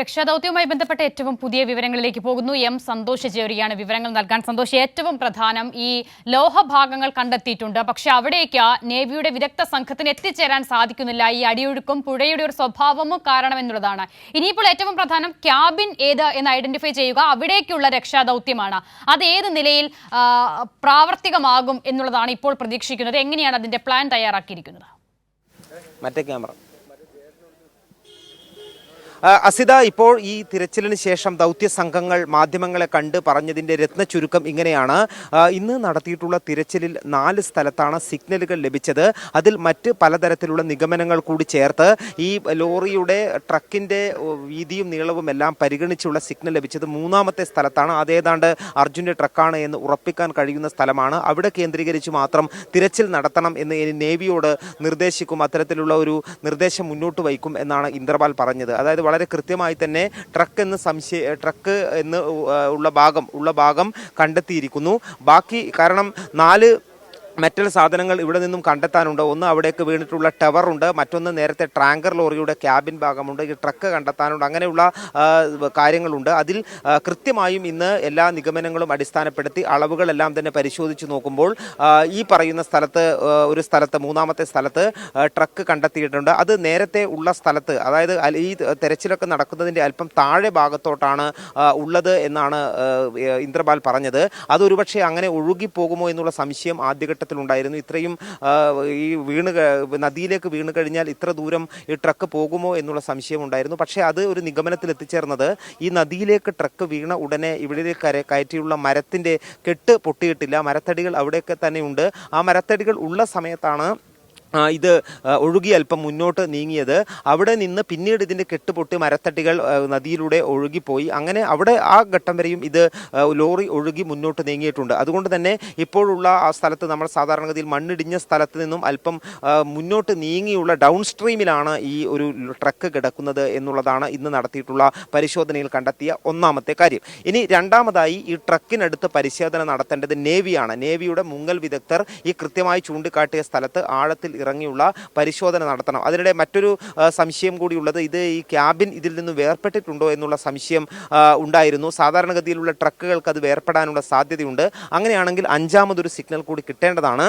രക്ഷാദൌത്യവുമായി ബന്ധപ്പെട്ട ഏറ്റവും പുതിയ വിവരങ്ങളിലേക്ക് പോകുന്നു. സന്തോഷ് ജോറിയാണ് വിവരങ്ങൾ നൽകാൻ. സന്തോഷ്, ഏറ്റവും പ്രധാനം ഈ ലോഹഭാഗങ്ങൾ കണ്ടെത്തിയിട്ടുണ്ട്. പക്ഷെ അവിടേക്ക് നേവിയുടെ വിദഗ്ധ സംഘത്തിന് എത്തിച്ചേരാൻ സാധിക്കുന്നില്ല. ഈ അടിയൊഴുക്കും പുഴയുടെ ഒരു സ്വഭാവവും കാരണമെന്നുള്ളതാണ്. ഇനിയിപ്പോൾ ഏറ്റവും പ്രധാനം ക്യാബിൻ ഏത് എന്ന് ഐഡന്റിഫൈ ചെയ്യുക, അവിടേക്കുള്ള രക്ഷാദൌത്യമാണ്. അത് ഏത് നിലയിൽ പ്രാവർത്തികമാകും എന്നുള്ളതാണ് ഇപ്പോൾ പ്രതീക്ഷിക്കുന്നത്. എങ്ങനെയാണ് അതിന്റെ പ്ലാൻ തയ്യാറാക്കിയിരിക്കുന്നത്? മറ്റേ ക്യാമറ അസിത, ഇപ്പോൾ ഈ തിരച്ചിലിന് ശേഷം ദൗത്യ സംഘങ്ങൾ മാധ്യമങ്ങളെ കണ്ട് പറഞ്ഞതിൻ്റെ രത്ന ചുരുക്കം ഇങ്ങനെയാണ്. ഇന്ന് നടത്തിയിട്ടുള്ള തിരച്ചിലിൽ 4 സ്ഥലത്താണ് സിഗ്നലുകൾ ലഭിച്ചത്. അതിൽ മറ്റ് പലതരത്തിലുള്ള നിഗമനങ്ങൾ കൂടി ചേർത്ത് ഈ ലോറിയുടെ ട്രക്കിൻ്റെ വീതിയും നീളവും എല്ലാം പരിഗണിച്ചുള്ള സിഗ്നൽ ലഭിച്ചത് 3ാമത്തെ സ്ഥലത്താണ്. അതേതാണ്ട് അർജുൻ്റെ ട്രക്കാണ് എന്ന് ഉറപ്പിക്കാൻ കഴിയുന്ന സ്ഥലമാണ്. അവിടെ കേന്ദ്രീകരിച്ച് മാത്രം തിരച്ചിൽ നടത്തണം എന്ന് നേവിയോട് നിർദ്ദേശിക്കും. അത്തരത്തിലുള്ള ഒരു നിർദ്ദേശം മുന്നോട്ട് വയ്ക്കും എന്നാണ് ഇന്ദ്രപാൽ പറഞ്ഞത്. അതായത് വളരെ കൃത്യമായി തന്നെ ട്രക്ക് എന്ന് ഉള്ള ഭാഗം കണ്ടെത്തിയിരിക്കുന്നു. ബാക്കി കാരണം 4 മെറ്റൽ സാധനങ്ങൾ ഇവിടെ നിന്നും കണ്ടെത്താനുണ്ട്. ഒന്ന് അവിടേക്ക് വീണിട്ടുള്ള ടവറുണ്ട്, മറ്റൊന്ന് നേരത്തെ ടാങ്കർ ലോറിയുടെ ക്യാബിൻ ഭാഗമുണ്ട്, ഈ ട്രക്ക് കണ്ടെത്താനുണ്ട്. അങ്ങനെയുള്ള കാര്യങ്ങളുണ്ട്. അതിൽ കൃത്യമായും ഇന്ന് എല്ലാ നിഗമനങ്ങളും അടിസ്ഥാനപ്പെടുത്തി അളവുകളെല്ലാം തന്നെ പരിശോധിച്ച് നോക്കുമ്പോൾ ഈ പറയുന്ന സ്ഥലത്ത് ഒരു സ്ഥലത്ത് 3ാമത്തെ സ്ഥലത്ത് ട്രക്ക് കണ്ടെത്തിയിട്ടുണ്ട്. അത് നേരത്തെ ഉള്ള സ്ഥലത്ത്, അതായത് ഈ തെരച്ചിലൊക്കെ നടക്കുന്നതിൻ്റെ അല്പം താഴെ ഭാഗത്തോട്ടാണ് ഉള്ളത് എന്നാണ് ഇന്ദ്രപാൽ പറഞ്ഞത്. അതൊരുപക്ഷെ അങ്ങനെ ഒഴുകിപ്പോകുമോ എന്നുള്ള സംശയം ആദ്യഘട്ടം ണ്ടായിരുന്നു. ഇത്രയും ഈ നദിയിലേക്ക് വീണ് കഴിഞ്ഞാൽ ഇത്ര ദൂരം ഈ ട്രക്ക് പോകുമോ എന്നുള്ള സംശയം ഉണ്ടായിരുന്നു. പക്ഷേ അത് ഒരു നിഗമനത്തിൽ എത്തിച്ചേർന്നത് ഈ നദിയിലേക്ക് ട്രക്ക് വീണ ഉടനെ ഇവിടെ കയറ്റിയുള്ള മരത്തിന്റെ കെട്ട് പൊട്ടിയിട്ടില്ല. മരത്തടികൾ അവിടെയൊക്കെ തന്നെ ഉണ്ട്. ആ മരത്തടികൾ ഉള്ള സമയത്താണ് ഇത് ഒഴുകി അല്പം മുന്നോട്ട് നീങ്ങിയത്. അവിടെ നിന്ന് പിന്നീട് ഇതിൻ്റെ കെട്ടുപൊട്ടി മരത്തട്ടികൾ നദിയിലൂടെ ഒഴുകിപ്പോയി. അങ്ങനെ അവിടെ ആ ഘട്ടം വരെയും ഇത് ലോറി ഒഴുകി മുന്നോട്ട് നീങ്ങിയിട്ടുണ്ട്. അതുകൊണ്ട് തന്നെ ഇപ്പോഴുള്ള ആ സ്ഥലത്ത് നമ്മൾ സാധാരണഗതിയിൽ മണ്ണിടിഞ്ഞ സ്ഥലത്ത് നിന്നും അല്പം മുന്നോട്ട് നീങ്ങിയുള്ള ഡൗൺ സ്ട്രീമിലാണ് ഈ ഒരു ട്രക്ക് കിടക്കുന്നത് എന്നുള്ളതാണ് ഇന്ന് നടത്തിയിട്ടുള്ള പരിശോധനയിൽ കണ്ടെത്തിയ 1ാമത്തെ കാര്യം. ഇനി 2ാമതായി ഈ ട്രക്കിനടുത്ത് പരിശോധന നടത്തേണ്ടത് നേവിയാണ്. നേവിയുടെ മുങ്ങൽ വിദഗ്ധർ ഈ കൃത്യമായി ചൂണ്ടിക്കാട്ടിയ സ്ഥലത്ത് ആഴത്തിൽ ഇറങ്ങിയുള്ള പരിശോധന നടത്തണം. അതിനിടെ മറ്റൊരു സംശയം കൂടിയുള്ളത്, ഇത് ഈ ക്യാബിൻ ഇതിൽ നിന്ന് വേർപെട്ടിട്ടുണ്ടോ എന്നുള്ള സംശയം ഉണ്ടായിരുന്നു. സാധാരണഗതിയിലുള്ള ട്രക്കുകൾക്ക് അത് വേർപെടാനുള്ള സാധ്യതയുണ്ട്. അങ്ങനെയാണെങ്കിൽ 5ാമതൊരു സിഗ്നൽ കൂടി കിട്ടേണ്ടതാണ്.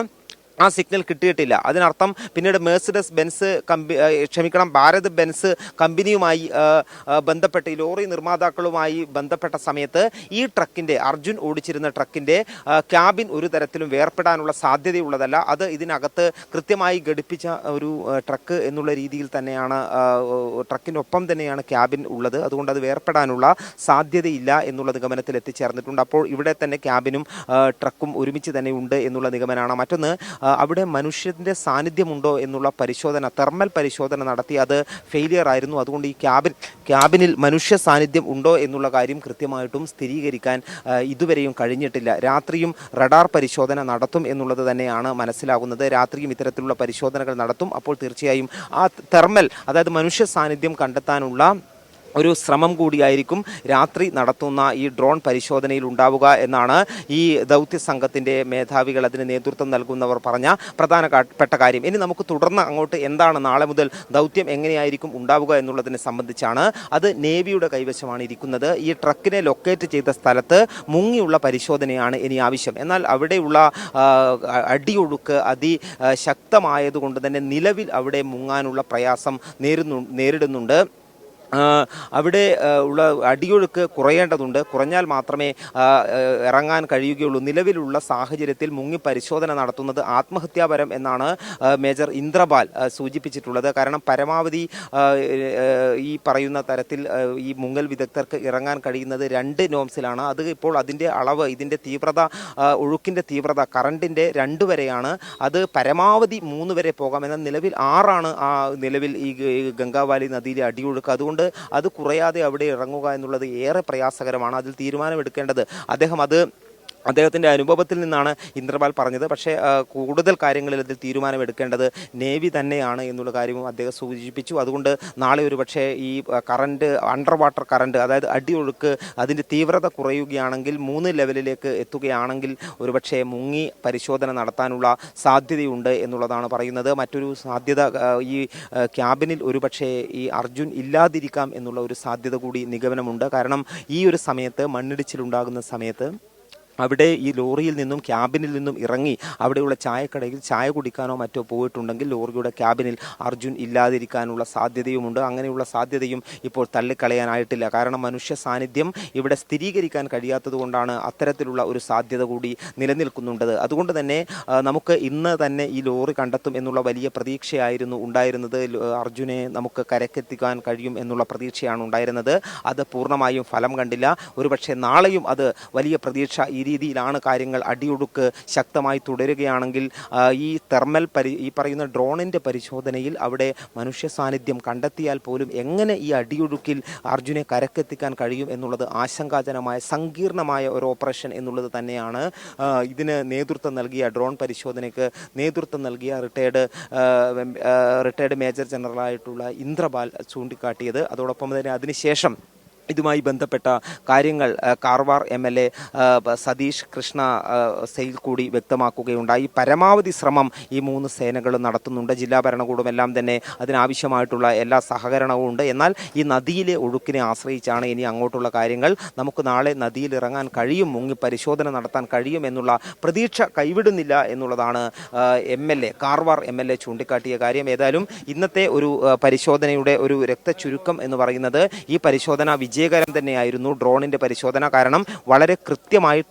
ആ സിഗ്നൽ കിട്ടിയിട്ടില്ല. അതിനർത്ഥം പിന്നീട് ഭാരത് ബെൻസ് കമ്പനിയുമായി ബന്ധപ്പെട്ട് ഈ ലോറി നിർമ്മാതാക്കളുമായി ബന്ധപ്പെട്ട സമയത്ത് ഈ ട്രക്കിൻ്റെ, അർജുൻ ഓടിച്ചിരുന്ന ട്രക്കിൻ്റെ ക്യാബിൻ ഒരു തരത്തിലും വേർപ്പെടാനുള്ള സാധ്യതയുള്ളതല്ല. അത് ഇതിനകത്ത് കൃത്യമായി ഘടിപ്പിച്ച ഒരു ട്രക്ക് എന്നുള്ള രീതിയിൽ തന്നെയാണ്, ട്രക്കിനൊപ്പം തന്നെയാണ് ക്യാബിൻ ഉള്ളത്. അതുകൊണ്ട് അത് വേർപ്പെടാനുള്ള സാധ്യതയില്ല എന്നുള്ള നിഗമനത്തിൽ എത്തിച്ചേർന്നിട്ടുണ്ട്. അപ്പോൾ ഇവിടെ തന്നെ ക്യാബിനും ട്രക്കും ഒരുമിച്ച് തന്നെ ഉണ്ട് എന്നുള്ള നിഗമനമാണ്. മറ്റൊന്ന്, അവിടെ മനുഷ്യൻ്റെ സാന്നിധ്യമുണ്ടോ എന്നുള്ള പരിശോധന, തെർമൽ പരിശോധന നടത്തി അത് ഫെയിലിയർ ആയിരുന്നു. അതുകൊണ്ട് ഈ ക്യാബിനിൽ മനുഷ്യ സാന്നിധ്യം ഉണ്ടോ എന്നുള്ള കാര്യം കൃത്യമായിട്ടും സ്ഥിരീകരിക്കാൻ ഇതുവരെയും കഴിഞ്ഞിട്ടില്ല. രാത്രിയും റഡാർ പരിശോധന നടത്തും എന്നുള്ളത് തന്നെയാണ് മനസ്സിലാകുന്നത്. രാത്രിയും ഇത്തരത്തിലുള്ള പരിശോധനകൾ നടത്തും. അപ്പോൾ തീർച്ചയായും ആ തെർമൽ, അതായത് മനുഷ്യ സാന്നിധ്യം കണ്ടെത്താനുള്ള ഒരു ശ്രമം കൂടിയായിരിക്കും രാത്രി നടത്തുന്ന ഈ ഡ്രോൺ പരിശോധനയിൽ ഉണ്ടാവുക എന്നാണ് ഈ ദൗത്യ സംഘത്തിൻ്റെ മേധാവികൾ, അതിന് നേതൃത്വം നൽകുന്നവർ പറഞ്ഞ പ്രധാനപ്പെട്ട കാര്യം. ഇനി നമുക്ക് തുടർന്ന് അങ്ങോട്ട് എന്താണ് നാളെ മുതൽ ദൗത്യം എങ്ങനെയായിരിക്കും ഉണ്ടാവുക എന്നുള്ളതിനെ സംബന്ധിച്ചാണ്. അത് നേവിയുടെ കൈവശമാണ് ഇരിക്കുന്നത്. ഈ ട്രക്കിനെ ലൊക്കേറ്റ് ചെയ്ത സ്ഥലത്ത് മുങ്ങിയുള്ള പരിശോധനയാണ് ഇനി ആവശ്യം. എന്നാൽ അവിടെയുള്ള അടിയൊഴുക്ക് അതിശക്തമായതുകൊണ്ട് തന്നെ നിലവിൽ അവിടെ മുങ്ങാനുള്ള പ്രയാസം നേരിടുന്നുണ്ട്. അവിടെ ഉള്ള അടിയൊഴുക്ക് കുറയേണ്ടതുണ്ട്. കുറഞ്ഞാൽ മാത്രമേ ഇറങ്ങാൻ കഴിയുകയുള്ളൂ. നിലവിലുള്ള സാഹചര്യത്തിൽ മുങ്ങി പരിശോധന നടത്തുന്നത് ആത്മഹത്യാപരം എന്നാണ് മേജർ ഇന്ദ്രപാൽ സൂചിപ്പിച്ചിട്ടുള്ളത്. കാരണം പരമാവധി ഈ പറയുന്ന തരത്തിൽ ഈ മുങ്ങൽ വിദഗ്ധർക്ക് ഇറങ്ങാൻ കഴിയുന്നത് 2 നോംസിലാണ്. അത് ഇപ്പോൾ അതിൻ്റെ അളവ്, ഇതിൻ്റെ തീവ്രത, ഒഴുക്കിൻ്റെ തീവ്രത കറണ്ടിൻ്റെ 2 വരെയാണ്. അത് പരമാവധി 3 വരെ പോകാം. എന്നാൽ നിലവിൽ 6ആണ് നിലവിൽ ഈ ഗംഗാവാലി നദിയിലെ അടിയൊഴുക്ക്. അതുകൊണ്ട് അത് കുറയാതെ അവിടെ ഇറങ്ങുക എന്നുള്ളത് ഏറെ പ്രയാസകരമാണ്. അതിൽ തീരുമാനമെടുക്കേണ്ടത് അദ്ദേഹം അത് അദ്ദേഹത്തിൻ്റെ അനുഭവത്തിൽ നിന്നാണ് ഇന്ദ്രപാൽ പറഞ്ഞത്. പക്ഷേ കൂടുതൽ കാര്യങ്ങളിൽ ഇതിൽ തീരുമാനമെടുക്കേണ്ടത് നേവി തന്നെയാണ് എന്നുള്ള കാര്യവും അദ്ദേഹം സൂചിപ്പിച്ചു. അതുകൊണ്ട് നാളെ ഒരു പക്ഷേ ഈ കറണ്ട്, അണ്ടർ വാട്ടർ കറണ്ട്, അതായത് അടിയൊഴുക്ക് അതിൻ്റെ തീവ്രത കുറയുകയാണെങ്കിൽ 3 ലെവലിലേക്ക് എത്തുകയാണെങ്കിൽ ഒരുപക്ഷെ മുങ്ങി പരിശോധന നടത്താനുള്ള സാധ്യതയുണ്ട് എന്നുള്ളതാണ് പറയുന്നത്. മറ്റൊരു സാധ്യത ഈ ക്യാബിനിൽ ഒരുപക്ഷെ ഈ അർജുൻ ഇല്ലാതിരിക്കാം എന്നുള്ള ഒരു സാധ്യത കൂടി നിഗമനമുണ്ട്. കാരണം ഈ ഒരു സമയത്ത് മണ്ണിടിച്ചിലുണ്ടാകുന്ന സമയത്ത് അവിടെ ഈ ലോറിയിൽ നിന്നും ക്യാബിനിൽ നിന്നും ഇറങ്ങി അവിടെയുള്ള ചായക്കടയിൽ ചായ കുടിക്കാനോ മറ്റോ പോയിട്ടുണ്ടെങ്കിൽ ലോറിയുടെ ക്യാബിനിൽ അർജുൻ ഇല്ലാതിരിക്കാനുള്ള സാധ്യതയുമുണ്ട്. അങ്ങനെയുള്ള സാധ്യതയും ഇപ്പോൾ തള്ളിക്കളയാനായിട്ടില്ല. കാരണം മനുഷ്യ സാന്നിധ്യം ഇവിടെ സ്ഥിരീകരിക്കാൻ കഴിയാത്തത് കൊണ്ടാണ് അത്തരത്തിലുള്ള ഒരു സാധ്യത കൂടി നിലനിൽക്കുന്നുണ്ട്. അതുകൊണ്ട് തന്നെ നമുക്ക് ഇന്ന് തന്നെ ഈ ലോറി കണ്ടെത്തും എന്നുള്ള വലിയ പ്രതീക്ഷയായിരുന്നു ഉണ്ടായിരുന്നത്. അർജുനെ നമുക്ക് കരക്കെത്തിക്കാൻ കഴിയും എന്നുള്ള പ്രതീക്ഷയാണ് ഉണ്ടായിരുന്നത്. അത് പൂർണ്ണമായും ഫലം കണ്ടില്ല. ഒരുപക്ഷെ നാളെയും അത് വലിയ പ്രതീക്ഷ. ഈ രീതിയിലാണ് കാര്യങ്ങൾ. അടിയൊഴുക്ക് ശക്തമായി തുടരുകയാണെങ്കിൽ ഈ ഈ പറയുന്ന ഡ്രോണിൻ്റെ പരിശോധനയിൽ അവിടെ മനുഷ്യ സാന്നിധ്യം കണ്ടെത്തിയാൽ പോലും എങ്ങനെ ഈ അടിയൊഴുക്കിൽ അർജുനെ കരക്കെത്തിക്കാൻ കഴിയും എന്നുള്ളത് ആശങ്കാജനമായ സങ്കീർണമായ ഒരു ഓപ്പറേഷൻ എന്നുള്ളത് തന്നെയാണ് ഇതിന് നേതൃത്വം നൽകിയ, ഡ്രോൺ പരിശോധനയ്ക്ക് നേതൃത്വം നൽകിയ റിട്ടയർഡ് മേജർ ജനറലായിട്ടുള്ള ഇന്ദ്രപാൽ ചൂണ്ടിക്കാട്ടിയത്. അതോടൊപ്പം തന്നെ അതിനുശേഷം ഇതുമായി ബന്ധപ്പെട്ട കാര്യങ്ങൾ കാർവാർ MLA സതീഷ് കൃഷ്ണ സെയിൽ കൂടി വ്യക്തമാക്കുകയുണ്ടായി. പരമാവധി ശ്രമം ഈ 3 സേനകളും നടത്തുന്നുണ്ട്. ജില്ലാ ഭരണകൂടം എല്ലാം തന്നെ അതിനാവശ്യമായിട്ടുള്ള എല്ലാ സഹകരണവും ഉണ്ട്. എന്നാൽ ഈ നദിയിലെ ഒഴുക്കിനെ ആശ്രയിച്ചാണ് ഇനി അങ്ങോട്ടുള്ള കാര്യങ്ങൾ. നമുക്ക് നാളെ നദിയിൽ ഇറങ്ങാൻ കഴിയും, മുങ്ങി പരിശോധന നടത്താൻ കഴിയും എന്നുള്ള പ്രതീക്ഷ കൈവിടുന്നില്ല എന്നുള്ളതാണ് കാർവാർ MLA ചൂണ്ടിക്കാട്ടിയ കാര്യം. ഏതായാലും ഇന്നത്തെ ഒരു പരിശോധനയുടെ ഒരു രക്തചുരുക്കം എന്ന് പറയുന്നത് ഈ പരിശോധന വിജയകരം തന്നെയായിരുന്നു. ഡ്രോണിൻ്റെ പരിശോധന കാരണം വളരെ കൃത്യമായി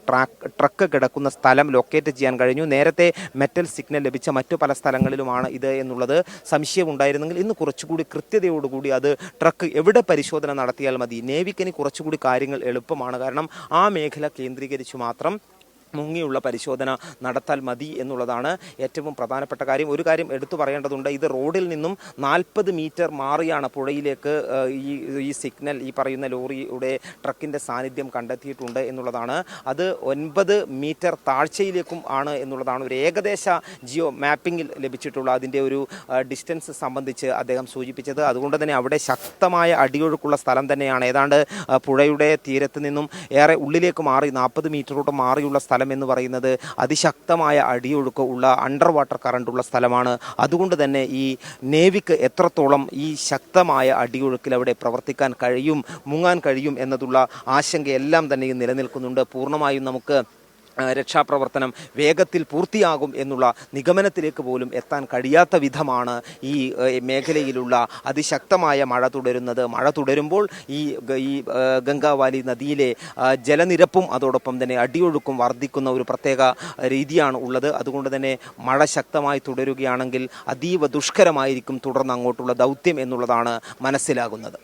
ട്രക്ക് കിടക്കുന്ന സ്ഥലം ലൊക്കേറ്റ് ചെയ്യാൻ കഴിഞ്ഞു. നേരത്തെ മെറ്റൽ സിഗ്നൽ ലഭിച്ച മറ്റു പല സ്ഥലങ്ങളിലുമാണ് ഇത് എന്നുള്ളത് സംശയമുണ്ടായിരുന്നെങ്കിൽ ഇന്ന് കുറച്ചുകൂടി കൃത്യതയോടുകൂടി അത് ട്രക്ക് എവിടെ പരിശോധന നടത്തിയാൽ മതി. നേവിക്കിന് കുറച്ചുകൂടി കാര്യങ്ങൾ എളുപ്പമാണ്. കാരണം ആ മേഖല കേന്ദ്രീകരിച്ചു മാത്രം മുങ്ങിയുള്ള പരിശോധന നടത്താൽ മതി എന്നുള്ളതാണ് ഏറ്റവും പ്രധാനപ്പെട്ട കാര്യം. ഒരു കാര്യം എടുത്തു പറയേണ്ടതുണ്ട്. ഇത് റോഡിൽ നിന്നും 40 മീറ്റർ മാറിയാണ് പുഴയിലേക്ക് ഈ സിഗ്നൽ, ഈ പറയുന്ന ലോറിയുടെ ട്രക്കിൻ്റെ സാന്നിധ്യം കണ്ടെത്തിയിട്ടുണ്ട് എന്നുള്ളതാണ്. അത് 9 മീറ്റർ താഴ്ചയിലേക്കും ആണ് എന്നുള്ളതാണ് ഒരു ഏകദേശ ജിയോ മാപ്പിങ്ങിൽ ലഭിച്ചിട്ടുള്ള അതിൻ്റെ ഒരു ഡിസ്റ്റൻസ് സംബന്ധിച്ച് അദ്ദേഹം സൂചിപ്പിച്ചത്. അതുകൊണ്ട് തന്നെ അവിടെ ശക്തമായ അടിയൊഴുക്കുള്ള സ്ഥലം തന്നെയാണ്. ഏതാണ്ട് പുഴയുടെ തീരത്ത് നിന്നും ഏറെ ഉള്ളിലേക്ക് മാറി 40 മീറ്ററോട്ട് മാറിയുള്ള സ്ഥലം എന്ന് പറയുന്നത് അതിശക്തമായ അടിയൊഴുക്ക് ഉള്ള അണ്ടർ വാട്ടർ കറണ്ട് ഉള്ള സ്ഥലമാണ്. അതുകൊണ്ട് തന്നെ ഈ നേവിക്ക് എത്രത്തോളം ഈ ശക്തമായ അടിയൊഴുക്കിൽ അവിടെ പ്രവർത്തിക്കാൻ കഴിയും, മുങ്ങാൻ കഴിയും എന്നതുള്ള ആശങ്കയെല്ലാം തന്നെ നിലനിൽക്കുന്നുണ്ട്. പൂർണ്ണമായും നമുക്ക് രക്ഷാപ്രവർത്തനം വേഗത്തിൽ പൂർത്തിയാകും എന്നുള്ള നിഗമനത്തിലേക്ക് പോലും എത്താൻ കഴിയാത്ത വിധമാണ് ഈ മേഖലയിലുള്ള അതിശക്തമായ മഴ തുടരുന്നത്. മഴ തുടരുമ്പോൾ ഈ ഗംഗാവാലി നദിയിലെ ജലനിരപ്പും അതോടൊപ്പം തന്നെ അടിയൊഴുക്കും വർദ്ധിക്കുന്ന ഒരു പ്രത്യേക രീതിയാണ് ഉള്ളത്. അതുകൊണ്ട് തന്നെ മഴ ശക്തമായി തുടരുകയാണെങ്കിൽ അതീവ ദുഷ്കരമായിരിക്കും തുടർന്ന് അങ്ങോട്ടുള്ള ദൗത്യം എന്നുള്ളതാണ് മനസ്സിലാകുന്നത്.